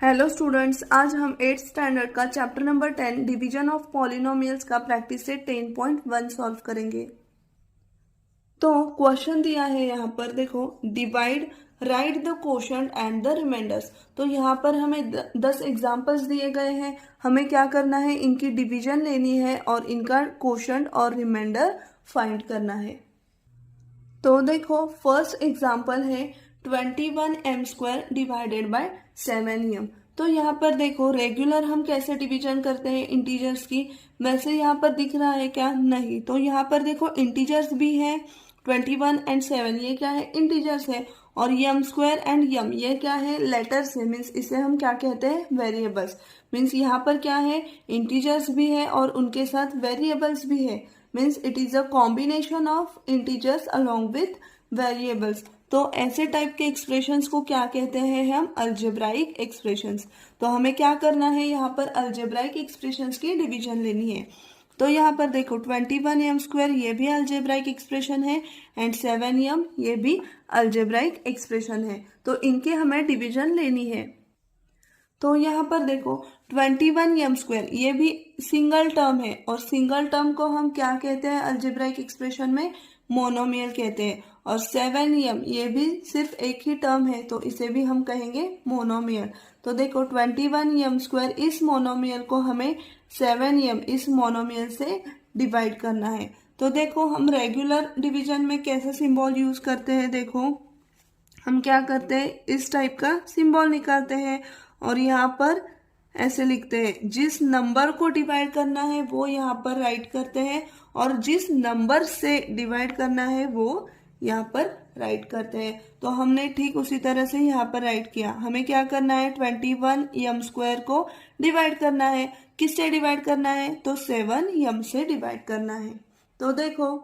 Hello students, आज हम 8th standard का chapter number 10 division of polynomials का प्रैक्टिस सेट 10.1 सॉल्व करेंगे। तो क्वेश्चन दिया है यहाँ पर, देखो divide, write the quotient and the remainders. तो यहाँ पर हमें 10 एग्जाम्पल्स दिए गए हैं। हमें क्या करना है, इनकी डिवीजन लेनी है और इनका कोशंट और रिमाइंडर फाइंड करना है। तो देखो फर्स्ट एग्जाम्पल है 21m² डिवाइडेड बाय 7m। तो यहाँ पर देखो रेगुलर हम कैसे डिवीजन करते हैं इंटीजर्स की, वैसे यहाँ पर दिख रहा है क्या? नहीं। तो यहाँ पर देखो इंटीजर्स भी हैं, 21 एंड 7 ये क्या है? इंटीजर्स है। और m² एंड m ये क्या है? लेटर्स है। मीन्स इसे हम क्या कहते हैं? वेरिएबल्स। मीन्स यहाँ पर क्या है? इंटीजर्स भी है और उनके साथ वेरिएबल्स भी है। Means it is a combination of integers along with variables. तो ऐसे टाइप के एक्सप्रेशंस को क्या कहते हैं हम? Algebraic expressions. तो हमें क्या करना है, यहाँ पर अलजेब्राइक एक्सप्रेशंस की डिवीजन लेनी है। तो यहाँ पर देखो 21m² ये भी अलजेब्राइक एक्सप्रेशन है एंड 7m ये भी अलजेब्राइक एक्सप्रेशन है। तो इनके हमें डिवीजन लेनी है। तो यहाँ पर देखो 21m² ये भी सिंगल टर्म है और सिंगल टर्म को हम क्या कहते हैं अलजेब्राइक एक्सप्रेशन में? मोनोमियल कहते हैं। और 7m ये भी सिर्फ एक ही टर्म है तो इसे भी हम कहेंगे मोनोमियल। तो देखो 21m² इस मोनोमियल को हमें 7m इस मोनोमियल से डिवाइड करना है। तो देखो हम रेगुलर डिवीजन में कैसा सिंबल यूज करते हैं, देखो हम क्या करते हैं, इस टाइप का सिंबल निकालते हैं और यहाँ पर ऐसे लिखते हैं। जिस नंबर को डिवाइड करना है वो यहाँ पर राइट करते हैं और जिस नंबर से डिवाइड करना है वो यहाँ पर राइट करते हैं। तो हमने ठीक उसी तरह से यहाँ पर राइट किया। हमें क्या करना है, 21m² को डिवाइड करना है। किससे डिवाइड करना है? तो 7m से डिवाइड करना है। तो देखो,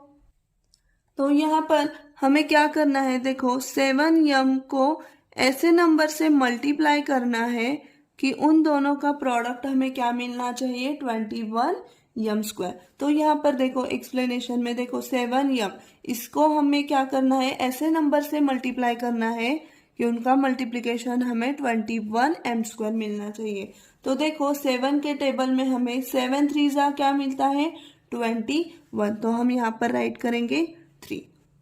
तो यहाँ पर हमें क्या करना है, देखो 7m को ऐसे नंबर से मल्टीप्लाई करना है कि उन दोनों का प्रोडक्ट हमें क्या मिलना चाहिए? 21m²। तो यहाँ पर देखो एक्सप्लेनेशन में देखो 7m इसको हमें क्या करना है, ऐसे नंबर से मल्टीप्लाई करना है कि उनका मल्टीप्लीकेशन हमें 21m² मिलना चाहिए। तो देखो 7 के टेबल में हमें 7 3 क्या मिलता है? 21। तो हम यहाँ पर राइट करेंगे 3।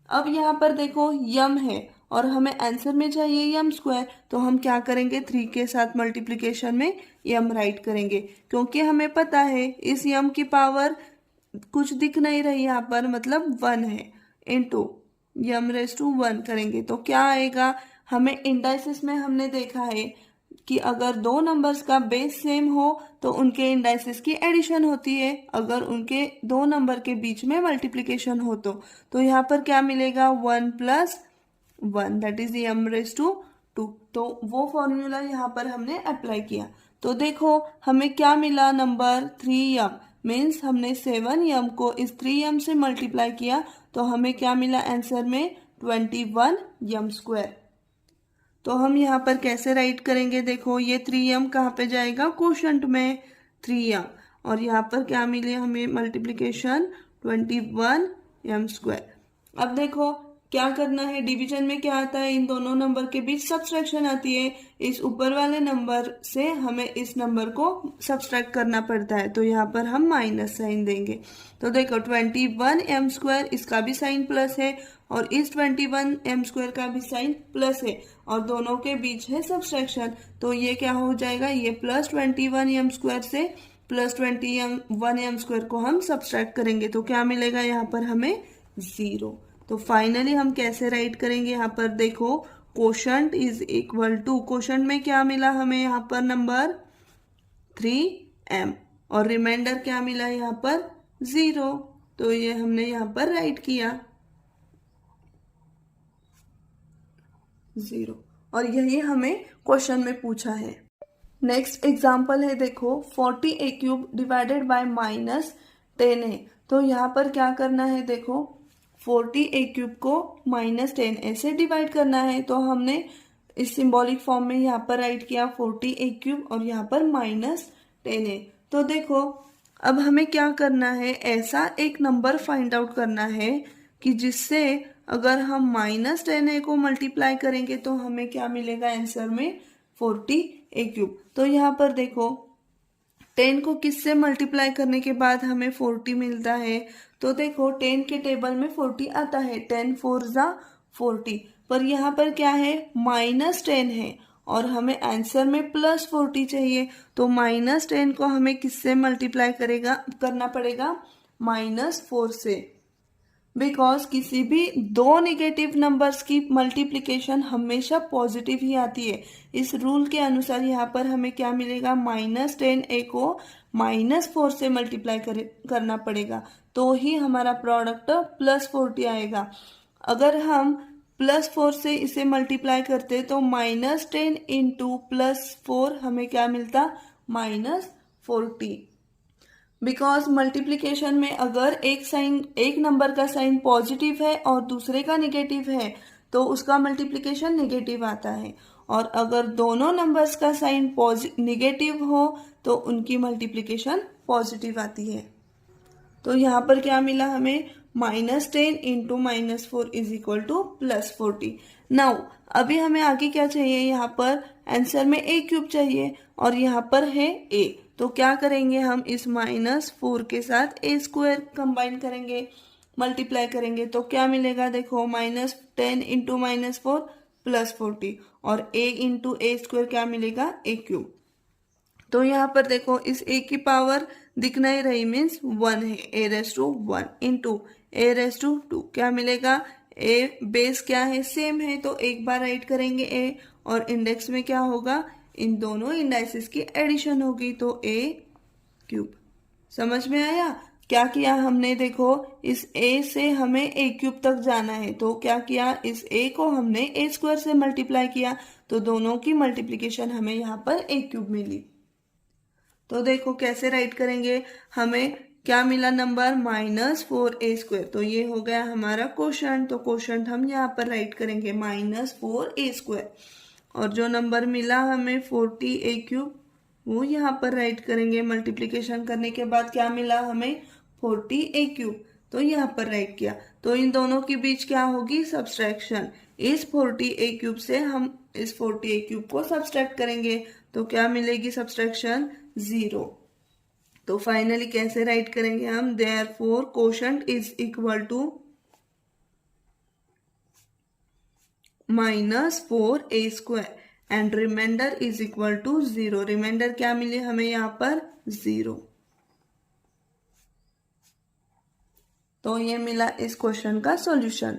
अब यहाँ पर देखो यम है और हमें आंसर में चाहिए m²। तो हम क्या करेंगे, 3 के साथ मल्टीप्लिकेशन में यम राइट करेंगे क्योंकि हमें पता है इस यम की पावर कुछ दिख नहीं रही यहाँ पर, मतलब 1 है। इनटू m⁻1 करेंगे तो क्या आएगा? हमें इंडाइसिस में हमने देखा है कि अगर दो नंबर्स का बेस सेम हो तो उनके इंडाइसिस की एडिशन होती है, अगर उनके दो नंबर के बीच में मल्टीप्लिकेशन हो तो यहाँ पर क्या मिलेगा? 1 + 1 दैट इज m⁻2। तो वो फॉर्मूला यहाँ पर हमने अप्लाई किया। तो देखो हमें क्या मिला, नंबर 3m। मीन्स हमने 7m को इस 3m से मल्टीप्लाई किया तो हमें क्या मिला आंसर में? 21m²। तो हम यहाँ पर कैसे राइट करेंगे, देखो ये 3m कहाँ पे जाएगा? कोशंट में 3m। और यहाँ पर क्या मिले हमें? Multiplication 21m²। अब देखो क्या करना है, डिवीजन में क्या आता है? इन दोनों नंबर के बीच सब्सट्रैक्शन आती है। इस ऊपर वाले नंबर से हमें इस नंबर को सब्सट्रैक्ट करना पड़ता है तो यहाँ पर हम माइनस साइन देंगे। तो देखो 21m² इसका भी साइन प्लस है और इस 21m² का भी साइन प्लस है और दोनों के बीच है सब्सट्रैक्शन। तो ये क्या हो जाएगा, ये प्लस 21m² से प्लस 21m² को हम सब्सट्रैक्ट करेंगे तो क्या मिलेगा यहाँ पर हमें? 0। तो फाइनली हम कैसे राइट करेंगे, यहाँ पर देखो quotient is equal to, quotient में क्या मिला हमें यहाँ पर? नंबर 3m और रिमाइंडर क्या मिला यहाँ पर? 0। तो ये हमने यहाँ पर राइट किया 0 और यही हमें क्वेश्चन में पूछा है। नेक्स्ट एग्जाम्पल है, देखो 40a³ डिवाइडेड बाय -10 है। तो यहाँ पर क्या करना है, देखो 40a³ को -10 ऐसे डिवाइड करना है। तो हमने इस सिंबॉलिक फॉर्म में यहाँ पर राइट किया 40a³ और यहाँ पर -10 है। तो देखो अब हमें क्या करना है, ऐसा एक नंबर फाइंड आउट करना है कि जिससे अगर हम -10a को मल्टीप्लाई करेंगे तो हमें क्या मिलेगा आंसर में? 40 ए क्यूब। तो यहाँ पर देखो 10 को किससे मल्टीप्लाई करने के बाद हमें 40 मिलता है। तो देखो 10 के टेबल में 40 आता है, 10 4 जा 40, पर यहाँ पर क्या है -10 है और हमें आंसर में +40 चाहिए। तो -10 को हमें किससे मल्टीप्लाई करना पड़ेगा, -4 से, बिकॉज किसी भी दो नेगेटिव नंबर्स की मल्टीप्लिकेशन हमेशा पॉजिटिव ही आती है। इस रूल के अनुसार यहाँ पर हमें क्या मिलेगा, -10a को -4 से मल्टीप्लाई करना पड़ेगा, तो ही हमारा प्रोडक्ट +40 आएगा। अगर हम +4 से इसे मल्टीप्लाई करते तो -10 इंटू +4 हमें क्या मिलता, -40। बिकॉज मल्टीप्लिकेशन में अगर एक नंबर का साइन पॉजिटिव है और दूसरे का नेगेटिव है तो उसका मल्टीप्लिकेशन नेगेटिव आता है, और अगर दोनों नंबर्स का साइन नेगेटिव हो तो उनकी मल्टीप्लिकेशन पॉजिटिव आती है। तो यहाँ पर क्या मिला हमें, -10 into -4 is equal to +40। Now अभी हमें आगे क्या चाहिए, यहाँ पर आंसर में a क्यूब चाहिए और यहाँ पर है a। तो क्या करेंगे, हम इस -4 के साथ a² कंबाइन करेंगे, मल्टीप्लाई करेंगे, तो क्या मिलेगा, देखो -10 इंटू -4 +40 और a इंटू a² क्या मिलेगा, a क्यूब। तो यहाँ पर देखो इस a की पावर दिख नहीं रही, मीन्स 1 है, a⁻1 इंटू a⁻2 क्या मिलेगा, a बेस क्या है, सेम है, तो एक बार राइट करेंगे a और इंडेक्स में क्या होगा, इन दोनों इंडाइसेस की एडिशन होगी, तो a क्यूब। समझ में आया क्या किया हमने, देखो इस a से हमें a क्यूब तक जाना है, तो क्या किया, इस a को हमने a² से मल्टीप्लाई किया, तो दोनों की मल्टीप्लिकेशन हमें यहाँ पर a क्यूब मिली। तो देखो कैसे राइट करेंगे, हमें क्या मिला नंबर, -4a², तो ये हो गया हमारा क्वोशंट। तो क्वोशंट हम यहाँ पर राइट करेंगे -4a², और जो नंबर मिला हमें 40a³ वो यहाँ पर राइट करेंगे। मल्टीप्लिकेशन करने के बाद क्या मिला हमें, 40a³, तो यहाँ पर राइट किया। तो इन दोनों के बीच क्या होगी, सब्सट्रैक्शन। इस 40a³ से हम इस 40a³ को सब्सट्रैक्ट करेंगे, तो क्या मिलेगी सब्सट्रैक्शन, 0। तो फाइनली कैसे राइट करेंगे हम, therefore quotient is equal to -4a² and remainder is equal to 0। Remainder क्या मिले हमें यहाँ पर, 0। तो ये मिला इस क्वेश्चन का सॉल्यूशन।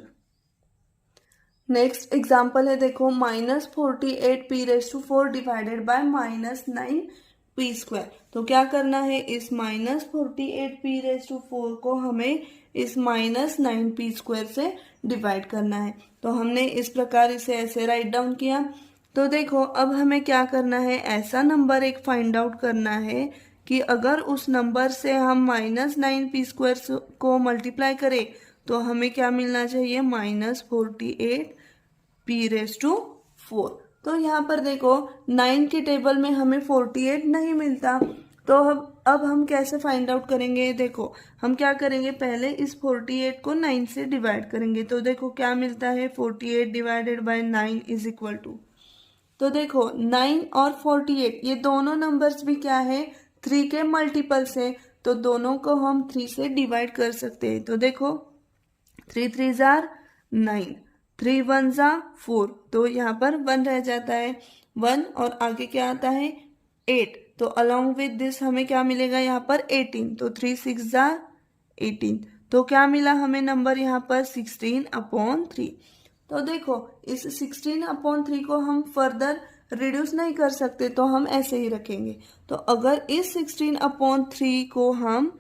नेक्स्ट एग्जाम्पल है, देखो -48p⁴ डिवाइडेड बाय -9p²। तो क्या करना है, इस -48p⁴ को हमें इस -9p² से डिवाइड करना है। तो हमने इस प्रकार इसे ऐसे राइट डाउन किया। तो देखो अब हमें क्या करना है, ऐसा नंबर एक फाइंड आउट करना है कि अगर उस नंबर से हम -9p² को मल्टीप्लाई करें तो हमें क्या मिलना चाहिए, -48p⁴। तो यहाँ पर देखो 9 के टेबल में हमें 48 नहीं मिलता, तो अब हम कैसे फाइंड आउट करेंगे, देखो हम क्या करेंगे, पहले इस 48 को 9 से डिवाइड करेंगे। तो देखो क्या मिलता है, 48 divided by 9 is equal to, तो देखो 9 और 48 ये दोनों नंबर्स भी क्या है, 3 के मल्टीपल्स है, तो दोनों को हम 3 से डिवाइड कर सकते हैं। तो देखो 3 3 जार 9, 3 1 जा 4, तो यहाँ पर 1 रह जाता है, 1 और आगे क्या आता है 8, तो अलॉन्ग विद दिस हमें क्या मिलेगा यहाँ पर 18, तो 3 6 जा 18, तो क्या मिला हमें नंबर यहाँ पर 16/3। तो देखो इस 16/3 को हम फर्दर रिड्यूस नहीं कर सकते, तो हम ऐसे ही रखेंगे। तो अगर इस 16/3 को हम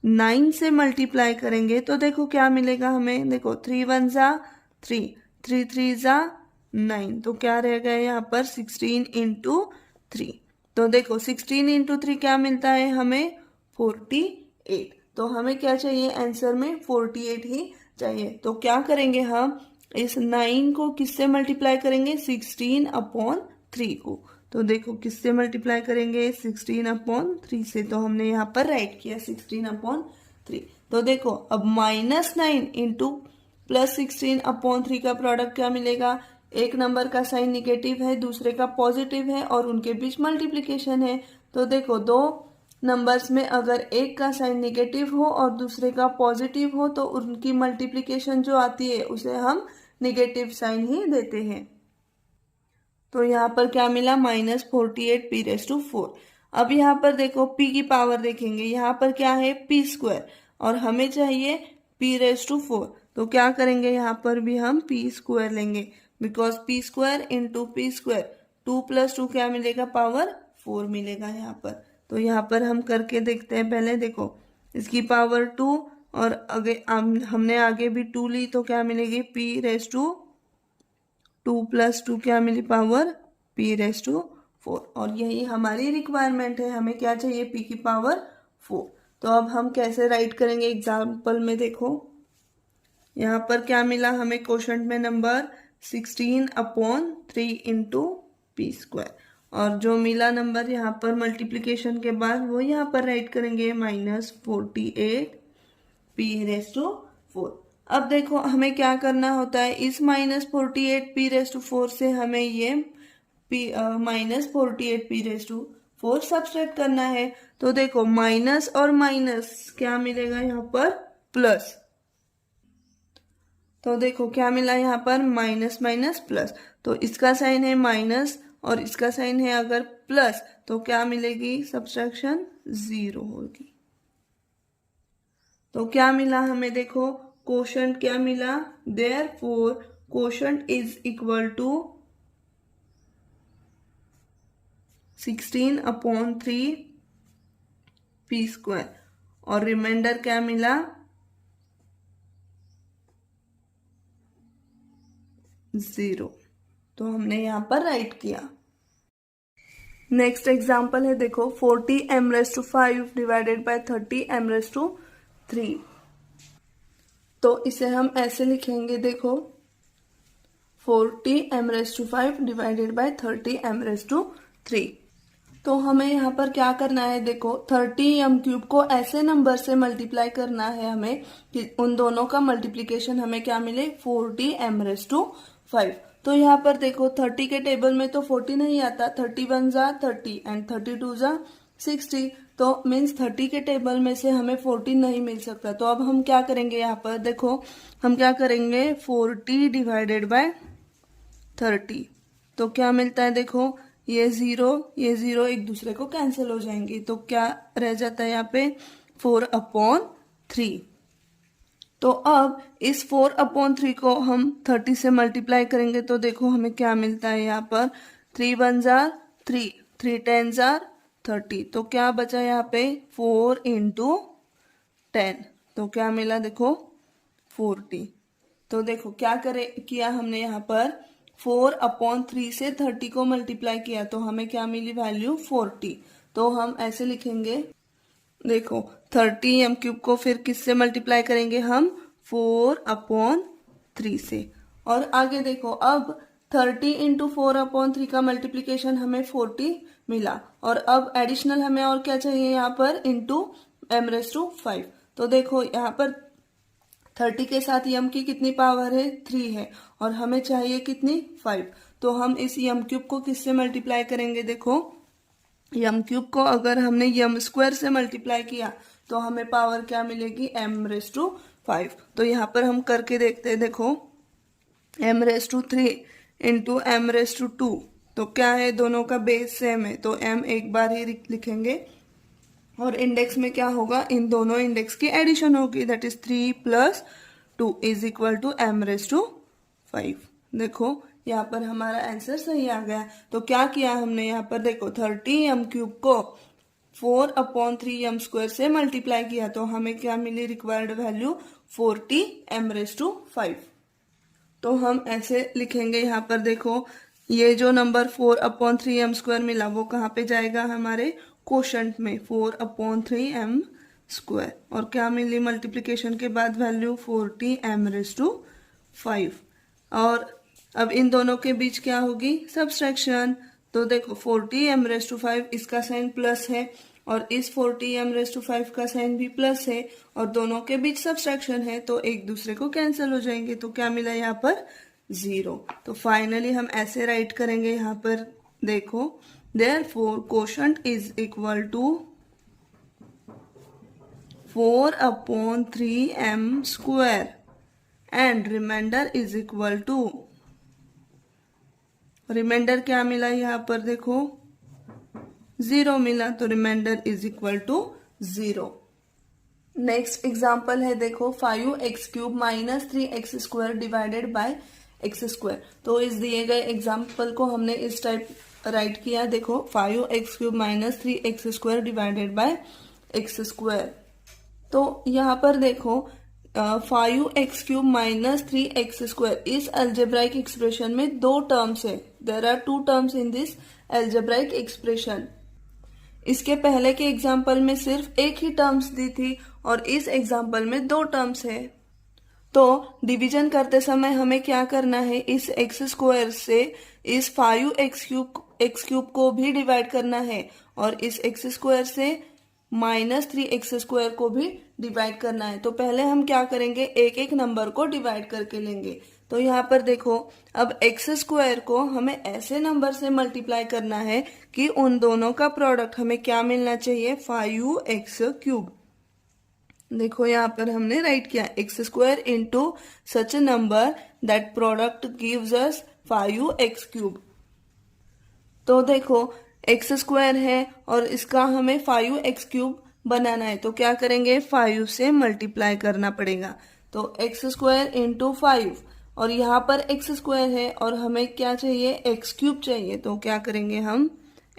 9 से मल्टीप्लाई करेंगे तो देखो क्या मिलेगा हमें, देखो 3 1 जा 3, 3 3 जा 9, तो क्या रह गया यहाँ पर 16 × 3। तो देखो 16 × 3 क्या मिलता है हमें, 48। तो हमें क्या चाहिए, आंसर में 48 ही चाहिए। तो क्या करेंगे हम, इस 9 को किससे मल्टीप्लाई करेंगे, 16/3 को। तो देखो किससे मल्टीप्लाई करेंगे, 16/3 से, तो हमने यहाँ पर राइट किया 16/3। तो देखो अब -9 × +16/3 का प्रोडक्ट क्या मिलेगा, एक नंबर का साइन निगेटिव है, दूसरे का पॉजिटिव है और उनके बीच मल्टीप्लिकेशन है। तो देखो दो नंबर्स में अगर एक का साइन निगेटिव हो और दूसरे का पॉजिटिव हो तो उनकी मल्टीप्लिकेशन जो आती है उसे हम निगेटिव साइन ही देते हैं। तो यहाँ पर क्या मिला, -48p⁴। अब यहाँ पर देखो p की पावर देखेंगे, यहाँ पर क्या है p² और हमें चाहिए p⁴। तो क्या करेंगे, यहाँ पर भी हम p² लेंगे, बिकॉज p² इंटू p², 2 + 2 क्या मिलेगा, पावर 4 मिलेगा यहाँ पर। तो यहाँ पर हम करके देखते हैं। पहले देखो इसकी पावर 2 और हमने आगे भी 2 ली तो क्या मिलेगी, p⁴ 2 + 2 क्या मिली, पावर p⁴। और यही हमारी रिक्वायरमेंट है, हमें क्या चाहिए, p की पावर 4। तो अब हम कैसे राइट करेंगे एग्जाम्पल में, देखो यहाँ पर क्या मिला हमें, क्वोशंट में नंबर 16/3 इंटू p², और जो मिला नंबर यहाँ पर मल्टीप्लिकेशन के बाद वो यहाँ पर राइट करेंगे -48p⁴। अब देखो हमें क्या करना होता है, इस -48p⁴ से हमें ये -48p⁴ सब्सट्रैक्ट करना है। तो देखो माइनस और माइनस क्या मिलेगा यहाँ पर, प्लस। तो देखो क्या मिला यहाँ पर, माइनस माइनस प्लस। तो इसका साइन है माइनस और इसका साइन है अगर प्लस तो क्या मिलेगी, सब्सट्रैक्शन 0 होगी। तो क्या मिला हमें, देखो क्वोशंट क्या मिला, therefore quotient is equal to 16/3 p² और रिमाइंडर क्या मिला, 0। तो हमने यहाँ पर राइट किया। नेक्स्ट एग्जाम्पल है, देखो 40m⁵ डिवाइडेड बाय 30m⁵. तो इसे हम ऐसे लिखेंगे, देखो 40m⁵ डिवाइडेड बाय 30m⁵. तो हमें यहाँ पर क्या करना है, देखो 30m³ को ऐसे नंबर से मल्टीप्लाई करना है हमें कि उन दोनों का मल्टीप्लिकेशन हमें क्या मिले, 40m⁵. तो यहाँ पर देखो 30 के टेबल में तो 40 नहीं आता, 31 × 30 एंड 32 × 60, तो मीन्स 30 के टेबल में से हमें 40 नहीं मिल सकता। तो अब हम क्या करेंगे, यहाँ पर देखो हम क्या करेंगे, 40 डिवाइडेड बाय 30। तो क्या मिलता है, देखो ये 0 एक दूसरे को कैंसिल हो जाएंगे, तो क्या रह जाता है यहाँ पे, 4/3। तो अब इस 4/3 को हम 30 से मल्टीप्लाई करेंगे तो देखो हमें क्या मिलता है, यहाँ पर 3 × 1 = 3, 3 × 10 = 30। तो क्या बचा यहाँ पे, 4 × 10। तो क्या मिला, देखो 40। तो देखो क्या किया हमने यहाँ पर, 4/3 से 30 को मल्टीप्लाई किया तो हमें क्या मिली, वैल्यू 40। तो हम ऐसे लिखेंगे, देखो 30m³ को फिर किससे मल्टीप्लाई करेंगे हम, 4/3 से। और आगे देखो अब 30 × 4/3 का मल्टीप्लिकेशन हमें 40 मिला, और अब एडिशनल हमें और क्या चाहिए यहाँ पर, इंटू m⁵. तो देखो यहाँ पर 30 के साथ m की कितनी पावर है, 3 है, और हमें चाहिए कितनी, 5। तो हम इस m³ को किससे मल्टीप्लाई करेंगे, देखो m³ को अगर हमने m² से मल्टीप्लाई किया तो हमें पावर क्या मिलेगी, m⁵. तो यहाँ पर हम करके देखते हैं, देखो m⁵ इंटू m⁵. तो क्या है, दोनों का बेस सेम है तो m एक बार ही लिखेंगे और इंडेक्स में क्या होगा, इन दोनों इंडेक्स की एडिशन होगी, दैट इज 3 + 2 = m⁵. देखो यहाँ पर हमारा आंसर सही आ गया। तो क्या किया हमने यहाँ पर, देखो 30m³ को 4/3m² से मल्टीप्लाई किया तो हमें क्या मिली, रिक्वायर्ड वैल्यू 40m⁵. तो हम ऐसे लिखेंगे यहाँ पर, देखो ये जो नंबर 4/3m² मिला वो कहाँ पे जाएगा, हमारे क्वोशंट में 4/3m², और क्या मिली मल्टीप्लिकेशन के बाद वैल्यू, 40m⁵. और अब इन दोनों के बीच क्या होगी, सब्सट्रैक्शन। तो देखो 40m⁵ इसका साइन प्लस है और इस 40m⁵ का साइन भी प्लस है, और दोनों के बीच सब्सट्रैक्शन है तो एक दूसरे को कैंसिल हो जाएंगे। तो क्या मिला यहाँ पर, 0। तो फाइनली हम ऐसे राइट करेंगे यहाँ पर, देखो therefore quotient is equal to 4/3m² and remainder is equal to, remainder क्या मिला यहाँ पर, देखो 0 मिला, तो remainder is equal to 0। Next example है देखो 5x³ minus 3x² divided by x²। तो इस दिए गए एग्जाम्पल को हमने इस टाइप राइट किया, देखो 5x³ minus 3x² divided by x²। तो यहाँ पर देखो 5x³ माइनस 3x² इस अलजेब्राइक एक्सप्रेशन में दो टर्म्स है। There are two terms in this algebraic expression. इसके पहले के एग्जाम्पल में सिर्फ एक ही टर्म्स दी थी और इस एग्जाम्पल में दो टर्म्स है। तो डिवीजन करते समय हमें क्या करना है, इस x² से इस 5x³ को भी डिवाइड करना है और इस x² से माइनस 3x² को भी डिवाइड करना है। तो पहले हम क्या करेंगे, एक एक नंबर को डिवाइड करके लेंगे। तो यहाँ पर देखो अब x² को हमें ऐसे नंबर से मल्टीप्लाई करना है कि उन दोनों का प्रोडक्ट हमें क्या मिलना चाहिए, 5x³। देखो यहाँ पर हमने राइट किया x² into such A number that product gives us 5x³। तो देखो x² है और इसका हमें 5x³ बनाना है, तो क्या करेंगे, 5 से मल्टीप्लाई करना पड़ेगा। तो x² इंटू 5 और यहाँ पर x² है और हमें क्या चाहिए, x³ चाहिए। तो क्या करेंगे, हम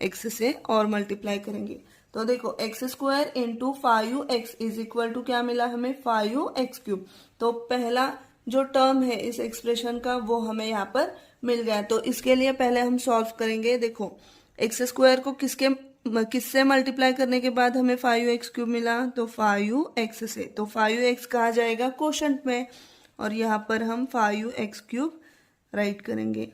x से और मल्टीप्लाई करेंगे। तो देखो x² into 5x is equal to क्या मिला हमें, 5x³। तो पहला जो टर्म है इस एक्सप्रेशन का वो हमें यहाँ पर मिल गया। तो इसके लिए पहले हम सॉल्व करेंगे। देखो x² को किससे मल्टीप्लाई करने के बाद हमें 5x³ मिला, तो 5x से। तो 5x कहाँ जाएगा, क्वोशंट में, और यहाँ पर हम 5x³ राइट करेंगे।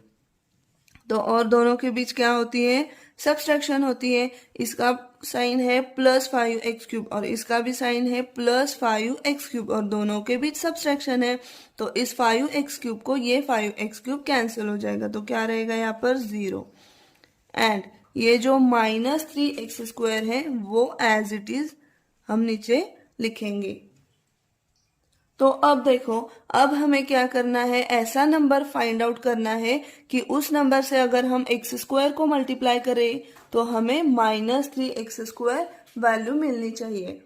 तो और दोनों के बीच क्या होती है, सब्सट्रैक्शन होती है। इसका साइन है प्लस 5x³ और इसका भी साइन है प्लस 5x³ और दोनों के बीच सब्सट्रैक्शन है। तो इस 5x³ को ये 5x³ कैंसिल हो जाएगा, तो क्या रहेगा यहाँ पर 0। एंड ये जो माइनस 3x² है वो एज इट इज हम नीचे लिखेंगे। तो अब देखो, अब हमें क्या करना है, ऐसा नंबर फाइंड आउट करना है कि उस नंबर से अगर हम x² को मल्टीप्लाई करें तो हमें माइनस 3x² वैल्यू मिलनी चाहिए।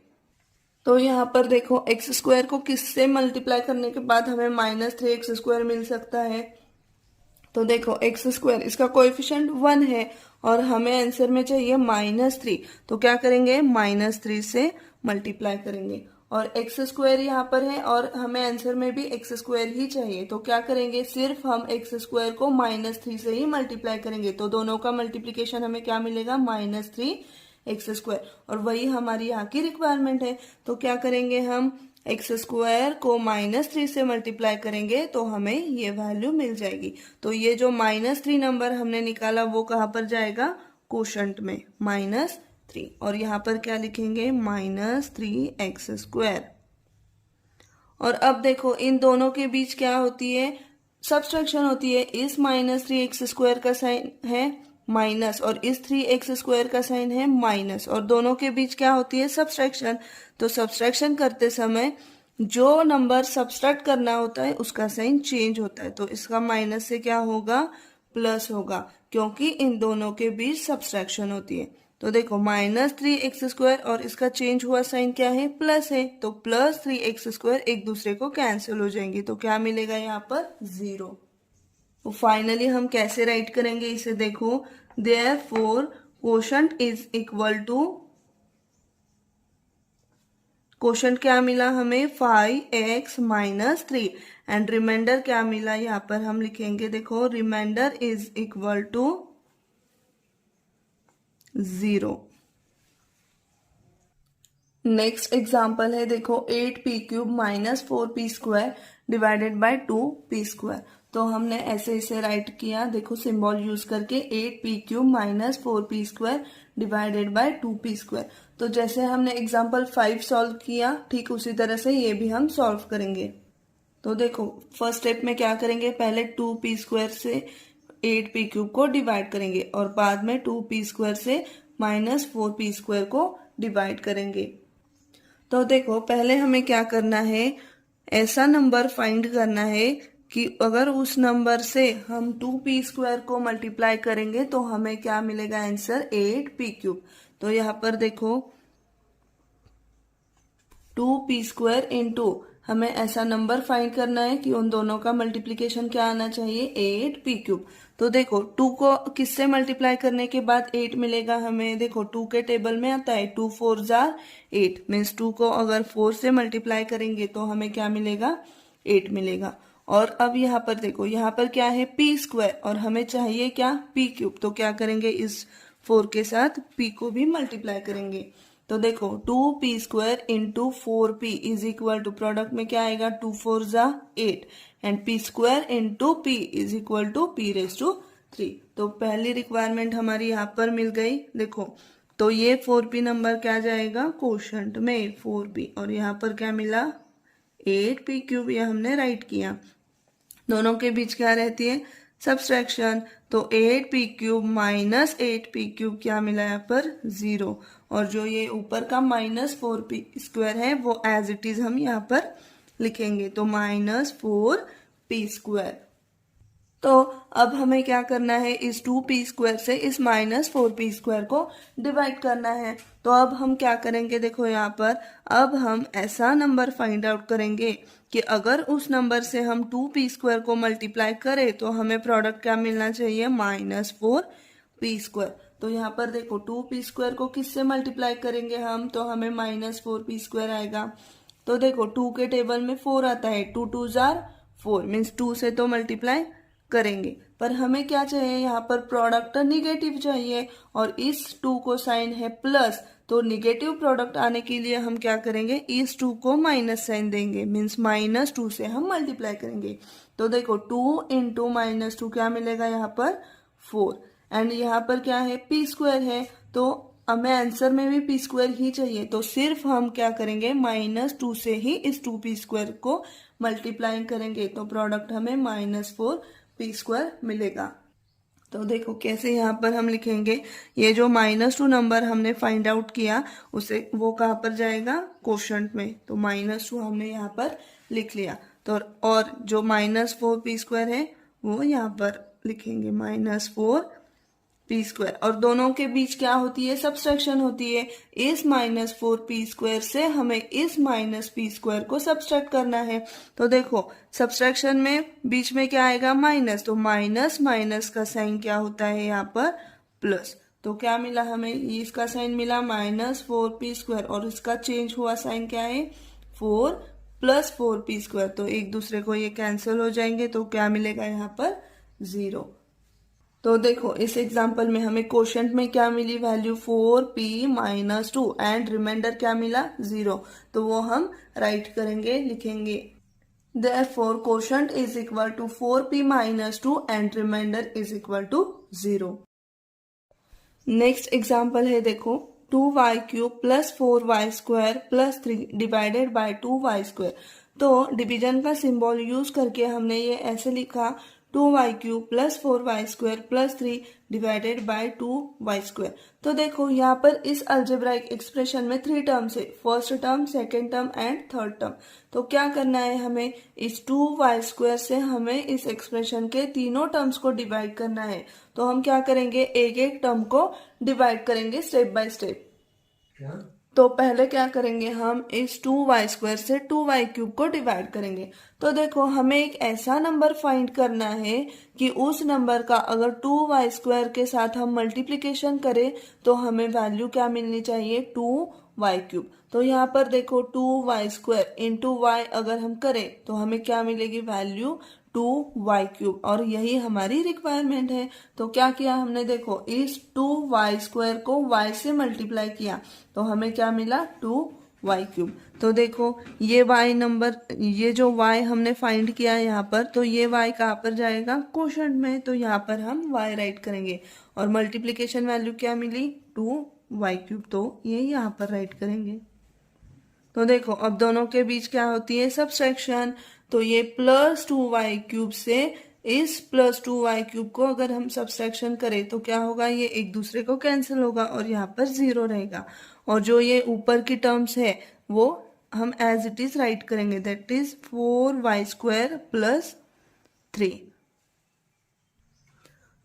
तो यहाँ पर देखो x² को किससे मल्टीप्लाई करने के बाद हमें माइनस 3x² मिल सकता है। तो देखो x², इसका कोएफिशिएंट 1 है और हमें आंसर में चाहिए -3। तो क्या करेंगे, -3 से मल्टीप्लाई करेंगे और x² यहाँ पर है और हमें आंसर में भी x² ही चाहिए। तो क्या करेंगे, सिर्फ हम x² को -3 से ही मल्टीप्लाई करेंगे। तो दोनों का मल्टीप्लीकेशन हमें क्या मिलेगा, -3x², और वही हमारी यहाँ की रिक्वायरमेंट है। तो क्या करेंगे, हम x² को -3 से मल्टीप्लाई करेंगे तो हमें ये वैल्यू मिल जाएगी। तो ये जो -3 नंबर हमने निकाला वो कहाँ पर जाएगा, क्वोशंट में, -3। और यहाँ पर क्या लिखेंगे, -3x²। और अब देखो इन दोनों के बीच क्या होती है, सब्सट्रैक्शन होती है। इस -3x² का साइन है माइनस और इस 3x² का साइन है माइनस, और दोनों के बीच क्या होती है, सब्सट्रैक्शन। तो सब्सट्रैक्शन करते समय जो नंबर सब्सट्रैक्ट करना होता है उसका साइन चेंज होता है। तो इसका माइनस से क्या होगा, प्लस होगा, क्योंकि इन दोनों के बीच सब्सट्रैक्शन होती है। तो देखो -3x² और इसका चेंज हुआ साइन क्या है, प्लस है। तो प्लस 3x² एक दूसरे को कैंसिल हो जाएंगे। तो क्या मिलेगा यहाँ पर, 0। तो फाइनली हम कैसे राइट करेंगे इसे, देखो therefore quotient is equal to, quotient क्या मिला हमें, 5x - 3 एंड रिमाइंडर क्या मिला, यहाँ पर हम लिखेंगे, देखो remainder is equal to 0। Next example है देखो 8p³ - 4p² divided by 2p²। तो हमने ऐसे इसे राइट किया, देखो सिंबल यूज करके, 8p³ - 4p² divided by 2p²। तो जैसे हमने एग्जाम्पल 5 सॉल्व किया ठीक उसी तरह से ये भी हम सॉल्व करेंगे। तो देखो फर्स्ट स्टेप में क्या करेंगे, पहले 2p² से 8p³ को डिवाइड करेंगे और बाद में 2p² से -4p² को डिवाइड करेंगे। तो देखो पहले हमें क्या करना है, ऐसा नंबर फाइंड करना है कि अगर उस नंबर से हम 2p² को मल्टीप्लाई करेंगे तो हमें क्या मिलेगा आंसर 8p³। तो यहाँ पर देखो 2p² इंटू हमें ऐसा नंबर फाइंड करना है कि उन दोनों का मल्टीप्लीकेशन क्या आना चाहिए 8p³। तो देखो 2 को किससे मल्टीप्लाई करने के बाद 8 मिलेगा हमें, देखो 2 के टेबल में आता है 2 4 जार 8 मीन्स 2 को अगर 4 से मल्टीप्लाई करेंगे तो हमें क्या मिलेगा 8 मिलेगा। और अब यहाँ पर देखो यहाँ पर क्या है p² और हमें चाहिए क्या p³। तो क्या करेंगे इस 4 के साथ p को भी मल्टीप्लाई करेंगे। तो देखो 2p² into 4p is equal to product में क्या आएगा 2 4 जा 8 and p² into p is equal to p⁻3। तो पहली रिक्वायरमेंट हमारी यहाँ पर मिल गई। देखो तो ये 4p नंबर क्या जाएगा क्वोशंट में 4p और यहाँ पर क्या मिला 8p³, ये हमने राइट किया। दोनों के बीच क्या रहती है सब्सट्रैक्शन। तो 8p³ माइनस 8p³ क्या मिला यहाँ पर 0 और जो ये ऊपर का -4p² है वो एज इट इज हम यहाँ पर लिखेंगे तो -4p²। तो अब हमें क्या करना है इस 2p² से इस -4p² को डिवाइड करना है। तो अब हम क्या करेंगे, देखो यहाँ पर अब हम ऐसा नंबर फाइंड आउट करेंगे कि अगर उस नंबर से हम 2p² को मल्टीप्लाई करें तो हमें प्रोडक्ट क्या मिलना चाहिए -4p²। तो यहाँ पर देखो 2p² को किससे मल्टीप्लाई करेंगे हम, तो हमें -4p² आएगा। तो देखो 2 के टेबल में 4 आता है 2 2 जार 4 मीन्स 2 से तो मल्टीप्लाई करेंगे, पर हमें क्या चाहिए यहाँ पर प्रोडक्ट निगेटिव चाहिए और इस 2 को साइन है प्लस। तो निगेटिव प्रोडक्ट आने के लिए हम क्या करेंगे इस 2 को माइनस साइन देंगे मीन्स -2 से हम मल्टीप्लाई करेंगे। तो देखो 2 इंटू -2 क्या मिलेगा यहाँ पर 4 एंड यहाँ पर क्या है p² है तो हमें आंसर में भी p² ही चाहिए। तो सिर्फ हम क्या करेंगे -2 से ही इस 2p² को मल्टीप्लाई करेंगे तो प्रोडक्ट हमें -4p² मिलेगा। तो देखो कैसे यहाँ पर हम लिखेंगे, ये जो -2 नंबर हमने फाइंड आउट किया उसे वो कहाँ पर जाएगा क्वोशंट में। तो -2 हमने यहाँ पर लिख लिया। तो और जो -4p² है वो यहाँ पर लिखेंगे -4p² और दोनों के बीच क्या होती है सब्सट्रैक्शन होती है। इस -4p² से हमें इस -p² को सब्सट्रैक्ट करना है। तो देखो सब्सट्रैक्शन में बीच में क्या आएगा माइनस, तो माइनस माइनस का साइन क्या होता है यहाँ पर प्लस। तो क्या मिला हमें, इसका साइन मिला -4p² और इसका चेंज हुआ साइन क्या है 4 + 4p²। तो एक दूसरे को ये कैंसिल हो जाएंगे तो क्या मिलेगा यहाँ पर 0। तो देखो इस एग्जांपल में हमें क्वोशंट में क्या मिली वैल्यू 4p - 2 एंड रिमाइंडर क्या मिला 0। तो वो हम राइट करेंगे, लिखेंगे Therefore quotient is equal to 4p - 2 and remainder is equal to 0। Next example है देखो 2y³ + 4y² + 3 divided by 2y²। तो डिवीजन का सिंबल यूज करके हमने ये ऐसे लिखा 2y³ + 4y² + 3 divided by 2y²। तो देखो यहाँ पर इस अलजेब्राइक एक्सप्रेशन में 3 टर्म्स है, first term, second term and third term. तो क्या करना है हमें इस 2y² से हमें इस एक्सप्रेशन के तीनों टर्म्स को डिवाइड करना है। तो हम क्या करेंगे एक एक टर्म को डिवाइड करेंगे स्टेप बाय स्टेप। तो पहले क्या करेंगे हम इस 2y² से 2y³ को डिवाइड करेंगे। तो देखो हमें एक ऐसा नंबर फाइंड करना है कि उस नंबर का अगर 2y² के साथ हम मल्टीप्लिकेशन करें तो हमें वैल्यू क्या मिलनी चाहिए 2y³। तो यहाँ पर देखो 2y² इंटू y अगर हम करें तो हमें क्या मिलेगी वैल्यू 2y³ और यही हमारी रिक्वायरमेंट है। तो क्या किया हमने, देखो इस 2y² को y से मल्टीप्लाई किया तो हमें क्या मिला 2y³। तो देखो ये y नंबर, ये जो y हमने फाइंड किया है यहाँ पर, तो ये y कहाँ पर जाएगा क्वोशंट में। तो यहाँ पर हम y राइट करेंगे और मल्टीप्लिकेशन वैल्यू क्या मिली 2y³, तो ये यहाँ पर राइट करेंगे। तो देखो अब दोनों के बीच क्या होती है सब्सट्रैक्शन। तो ये +2y³ से इस +2y³ को अगर हम सब्सट्रैक्शन करें तो क्या होगा, ये एक दूसरे को कैंसिल होगा और यहाँ पर 0 रहेगा। और जो ये ऊपर की टर्म्स है वो हम एज इट इज राइट करेंगे, दैट इज 4y² + 3।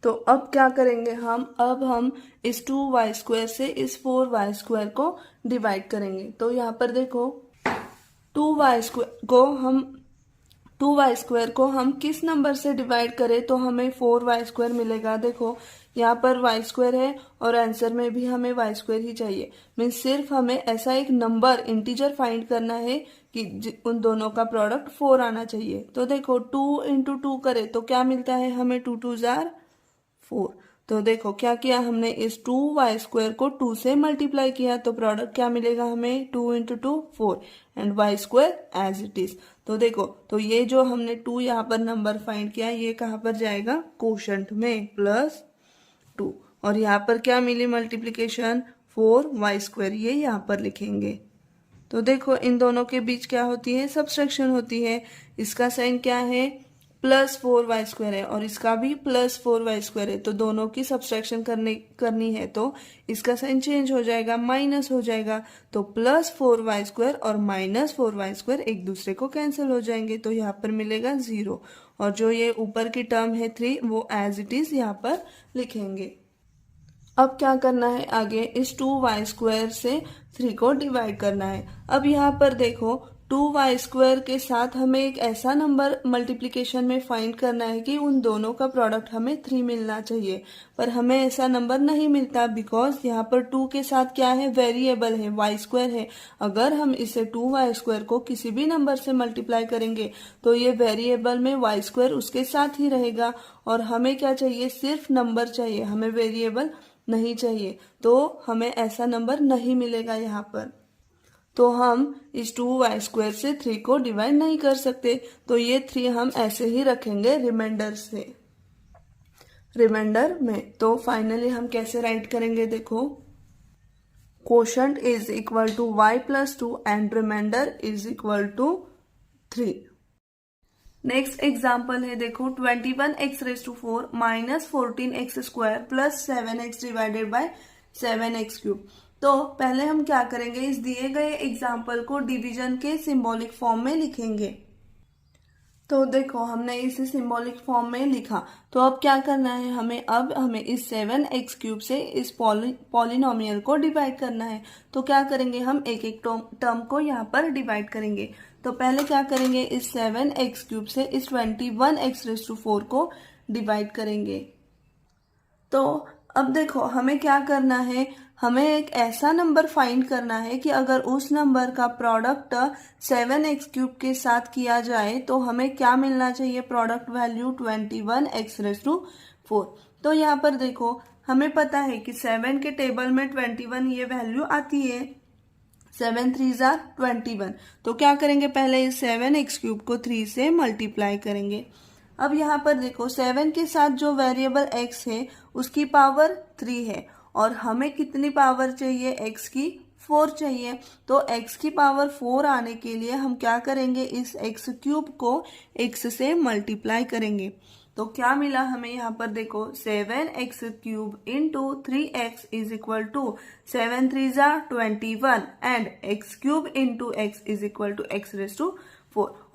तो अब क्या करेंगे अब हम इस 2y² से इस 4y² को डिवाइड करेंगे। तो यहाँ पर देखो 2y² को हम किस नंबर से डिवाइड करें तो हमें 4y² मिलेगा। देखो यहाँ पर y² है और आंसर में भी हमें y² ही चाहिए, मीन्स सिर्फ हमें ऐसा एक नंबर इंटीजर फाइंड करना है कि उन दोनों का प्रोडक्ट 4 आना चाहिए। तो देखो 2 × 2 करें तो क्या मिलता है हमें, 2 2 जार 4। तो देखो क्या किया हमने, इस 2y² को 2 से मल्टीप्लाई किया तो प्रोडक्ट क्या मिलेगा हमें, 2 × 2 4 and y² as it is. तो देखो तो ये जो हमने 2 यहाँ पर नंबर फाइंड किया ये कहाँ पर जाएगा, कोशंट में +2। और यहाँ पर क्या मिली मल्टीप्लीकेशन, 4y², ये यहाँ पर लिखेंगे। तो देखो इन दोनों के बीच क्या होती है, सब्सट्रैक्शन होती है। इसका साइन क्या है, +4y² है और इसका भी +4y² है। तो दोनों की सब्सट्रैक्शन करनी है तो इसका साइन चेंज हो जाएगा, माइनस हो जाएगा। तो +4y² और -4y² एक दूसरे को कैंसिल हो जाएंगे तो यहाँ पर मिलेगा 0। और जो ये ऊपर की टर्म है 3 वो एज इट इज यहाँ पर लिखेंगे। अब क्या करना है आगे, इस 2y² से 3 को डिवाइड करना है। अब यहाँ पर देखो 2y² के साथ हमें एक ऐसा नंबर मल्टीप्लिकेशन में फाइंड करना है कि उन दोनों का प्रोडक्ट हमें 3 मिलना चाहिए, पर हमें ऐसा नंबर नहीं मिलता बिकॉज यहाँ पर 2 के साथ क्या है, वेरिएबल है, y² है। अगर हम इसे 2y² को किसी भी नंबर से मल्टीप्लाई करेंगे तो ये वेरिएबल में y² उसके साथ ही रहेगा और हमें क्या चाहिए, सिर्फ नंबर चाहिए, हमें वेरिएबल नहीं चाहिए। तो हमें ऐसा नंबर नहीं मिलेगा यहाँ पर। तो हम इस 2y² से 3 को डिवाइड नहीं कर सकते, तो ये 3 हम ऐसे ही रखेंगे रिमाइंडर में। तो फाइनली हम कैसे राइट करेंगे, देखो quotient is equal to y + 2 and remainder is equal to 3। Next example है, देखो 21x⁴ - 14x² + 7x divided by 7x³। तो पहले हम क्या करेंगे, इस दिए गए एग्जाम्पल को डिवीजन के सिंबॉलिक फॉर्म में लिखेंगे। तो देखो हमने इसे सिंबॉलिक फॉर्म में लिखा। तो अब क्या करना है हमें इस 7x³ से इस पॉलिनोमियल को डिवाइड करना है। तो क्या करेंगे, हम एक एक टर्म को यहाँ पर डिवाइड करेंगे। तो पहले क्या करेंगे, इस 7x³ से इस 21x⁴ को डिवाइड करेंगे। तो अब देखो हमें क्या करना है, हमें एक ऐसा नंबर फाइंड करना है कि अगर उस नंबर का प्रोडक्ट 7x³ के साथ किया जाए तो हमें क्या मिलना चाहिए, प्रोडक्ट वैल्यू 21x⁴। तो यहाँ पर देखो हमें पता है कि 7 के टेबल में 21 ये वैल्यू आती है, 7 3 = 21। तो क्या करेंगे, पहले इस 7x³ को 3 से मल्टीप्लाई करेंगे। अब यहाँ पर देखो 7 के साथ जो वेरिएबल x है उसकी पावर 3 है और हमें कितनी पावर चाहिए, x की 4 चाहिए। तो x की पावर 4 आने के लिए हम क्या करेंगे, इस x³ को x से मल्टीप्लाई करेंगे। तो क्या मिला हमें यहाँ पर देखो, 7x³ × 3x is equal to 7 3 = 21 and x³ × x is equal to x⁴।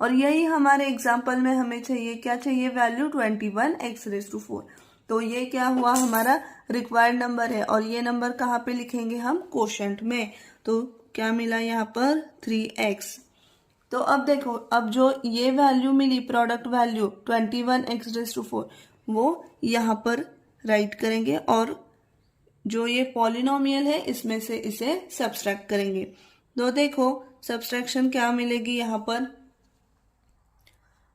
और यही हमारे एग्जाम्पल में हमें चाहिए, क्या चाहिए, वैल्यू 21x⁴। तो ये क्या हुआ, हमारा रिक्वायर्ड नंबर है और ये नंबर कहाँ पे लिखेंगे हम, कोशंट में। तो क्या मिला यहाँ पर, 3x। तो अब देखो अब जो ये वैल्यू मिली, प्रोडक्ट वैल्यू 21x⁴, वो यहाँ पर राइट करेंगे और जो ये पॉलिनोमियल है इसमें से इसे सब्सट्रैक्ट करेंगे। तो देखो सब्सट्रैक्शन क्या मिलेगी यहाँ पर।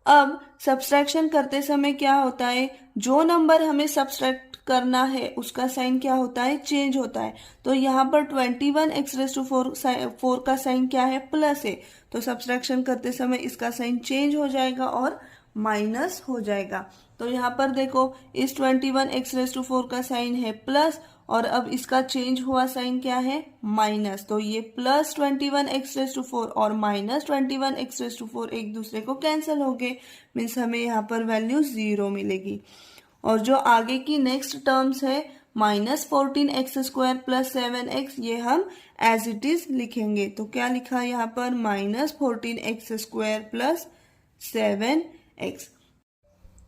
अब सब्सट्रैक्शन करते समय क्या होता है, जो नंबर हमें सब्सट्रैक्ट करना है उसका साइन क्या होता है, चेंज होता है। तो यहाँ पर 21x⁴ का साइन क्या है, प्लस है। तो सब्सट्रैक्शन करते समय इसका साइन चेंज हो जाएगा और माइनस हो जाएगा। तो यहाँ पर देखो इस 21x⁴ का साइन है प्लस और अब इसका चेंज हुआ साइन क्या है, माइनस, तो ये प्लस 21x⁴ और माइनस 21x⁴ एक दूसरे को कैंसिल हो गए, मीन्स हमें यहाँ पर वैल्यू 0 मिलेगी। और जो आगे की नेक्स्ट टर्म्स है -14x² + 7x, ये हम एज इट इज लिखेंगे। तो क्या लिखा यहाँ पर, -14x² + 7x।